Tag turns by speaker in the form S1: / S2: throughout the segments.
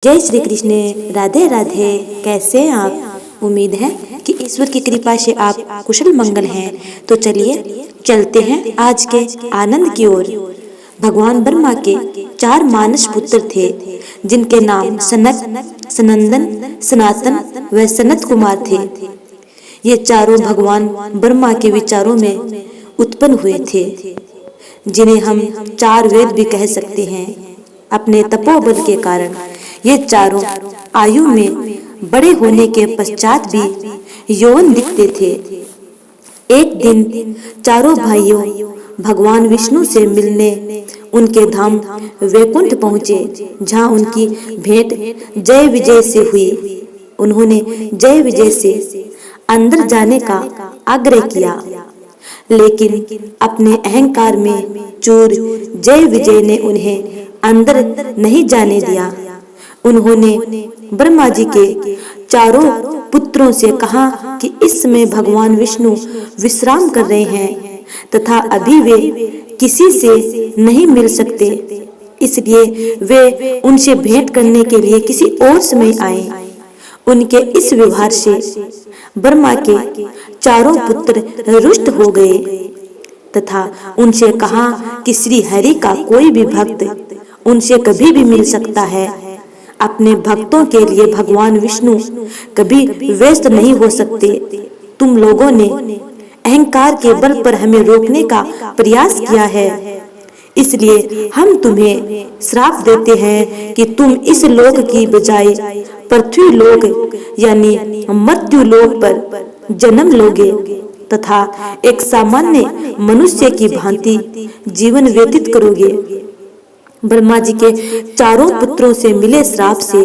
S1: जय श्री कृष्ण। राधे राधे। कैसे हैं आप? उम्मीद है कि ईश्वर की कृपा से आप कुशल मंगल हैं। तो चलिए चलते हैं आज के आनंद की ओर। भगवान ब्रह्मा के 4 मानस पुत्र थे, जिनके नाम सनक, सनंदन, सनातन व सनत कुमार थे। ये चारों भगवान ब्रह्मा के विचारों में उत्पन्न हुए थे, जिन्हें हम 4 वेद भी कह सकते हैं। अपने तपोबल के कारण ये चारों आयु में बड़े होने के पश्चात भी यौवन दिखते थे। एक दिन चारों भाइयों भगवान विष्णु से मिलने उनके धाम वैकुंठ पहुँचे, जहाँ उनकी भेंट जय विजय से हुई। उन्होंने जय विजय से अंदर जाने का आग्रह किया, लेकिन अपने अहंकार में चूर जय विजय ने उन्हें अंदर नहीं जाने दिया। उन्होंने ब्रह्मा जी के चारों पुत्रों से कहा कि इस समय भगवान विष्णु विश्राम कर रहे हैं तथा अभी वे किसी से नहीं मिल सकते, इसलिए वे उनसे भेंट करने के लिए किसी और समय आए। उनके इस व्यवहार से ब्रह्मा के चारों पुत्र रुष्ट हो गए तथा उनसे कहा कि श्री हरि का कोई भी भक्त उनसे कभी भी मिल सकता है। अपने भक्तों के लिए भगवान विष्णु कभी व्यस्त नहीं हो सकते। तुम लोगों ने अहंकार के बल पर हमें रोकने का प्रयास किया है, इसलिए हम तुम्हें श्राप देते हैं कि तुम इस लोक की बजाय पृथ्वी लोक यानी मृत्यु लोक पर जन्म लोगे तथा एक सामान्य मनुष्य की भांति जीवन व्यतीत करोगे। ब्रह्मा जी के चारों पुत्रों से मिले श्राप से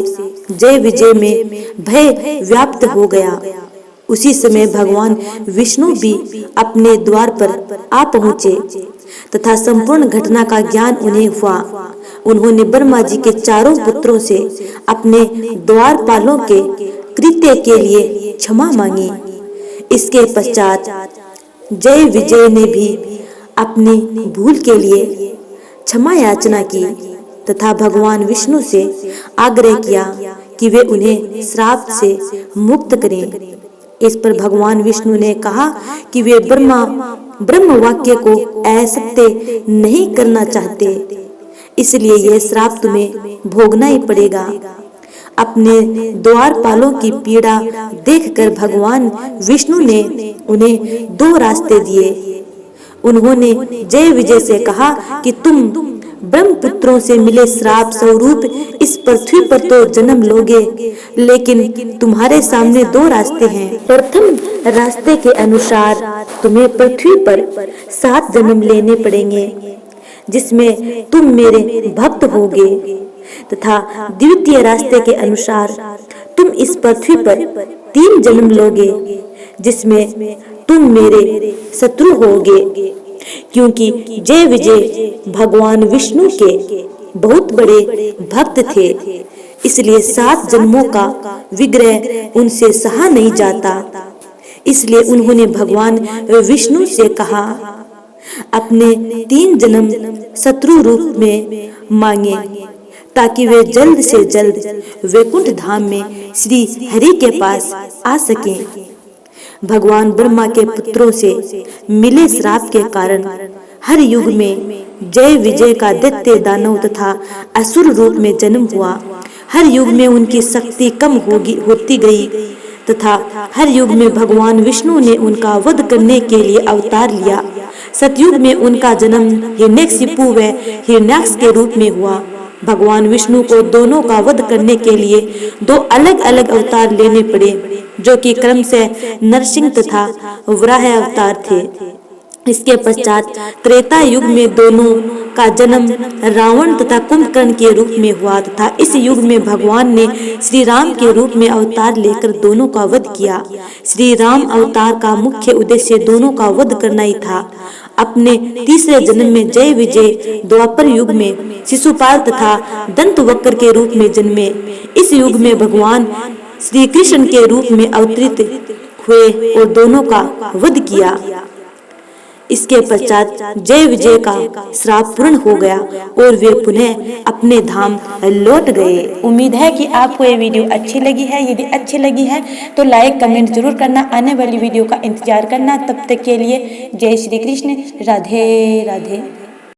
S1: जय विजय में भय व्याप्त हो गया। उसी समय भगवान विष्णु भी अपने द्वार पर आ पहुँचे तथा संपूर्ण घटना का ज्ञान उन्हें हुआ। उन्होंने ब्रह्मा जी के चारों पुत्रों से अपने द्वारपालों के कृत्य के लिए क्षमा मांगी। इसके पश्चात जय विजय ने भी अपनी भूल के लिए क्षमा याचना की तथा भगवान विष्णु से आग्रह किया कि वे उन्हें श्राप से मुक्त करें। इस पर भगवान विष्णु ने कहा कि वे ब्रह्म वाक्य को असत्य नहीं करना चाहते, इसलिए यह श्राप तुम्हें भोगना ही पड़ेगा। अपने द्वारपालों की पीड़ा देखकर भगवान विष्णु ने उन्हें 2 रास्ते दिए। उन्होंने जय विजय से कहा कि तुम ब्रह्मपुत्रों से मिले श्राप स्वरूप इस पृथ्वी पर तो जन्म लोगे, लेकिन तुम्हारे सामने 2 रास्ते हैं। प्रथम रास्ते के अनुसार तुम्हें पृथ्वी पर 7 जन्म लेने पड़ेंगे, जिसमें तुम मेरे भक्त होगे, तथा द्वितीय रास्ते के अनुसार तुम इस पृथ्वी पर 3 जन्म लोगे, जिसमें तुम मेरे शत्रु होगे। क्योंकि जय विजय भगवान विष्णु के बहुत बड़े भक्त थे, इसलिए 7 जन्मों का विग्रह उनसे सहा नहीं जाता। इसलिए उन्होंने भगवान विष्णु से कहा अपने 3 जन्म शत्रु रूप में मांगे, ताकि वे जल्द से जल्द वैकुंठ धाम में श्री हरि के पास आ सकें। भगवान ब्रह्मा के पुत्रों से मिले श्राप के कारण हर युग में जय विजय का दैत्य दानव तथा असुर रूप में जन्म हुआ। हर युग में उनकी शक्ति कम होती गई तथा हर युग में भगवान विष्णु ने उनका वध करने के लिए अवतार लिया। सतयुग में उनका जन्म हिरण्यकशिपु व हिरण्याक्ष के रूप में हुआ। भगवान विष्णु को दोनों का वध करने के लिए 2 अलग अलग अवतार लेने पड़े, जो कि क्रम से नरसिंह तथा वराह अवतार थे। इसके पश्चात त्रेता युग में दोनों का जन्म रावण तथा कुंभकर्ण के रूप में हुआ तथा इस युग में भगवान ने श्री राम के रूप में अवतार लेकर दोनों का वध किया। श्री राम अवतार का मुख्य उद्देश्य दोनों का वध करना ही था। अपने तीसरे जन्म में जय विजय द्वापर युग में शिशुपाल तथा दंतवक्र के रूप में जन्मे। इस युग में भगवान श्री कृष्ण के रूप में अवतरित हुए और दोनों का वध किया। इसके पश्चात जय विजय का श्राप पूर्ण हो गया और वे पुनः अपने धाम लौट गए। उम्मीद है कि आपको ये वीडियो अच्छी लगी है। यदि अच्छी लगी है तो लाइक कमेंट जरूर करना, आने वाली वीडियो का इंतजार करना। तब तक के लिए जय श्री कृष्ण, राधे राधे।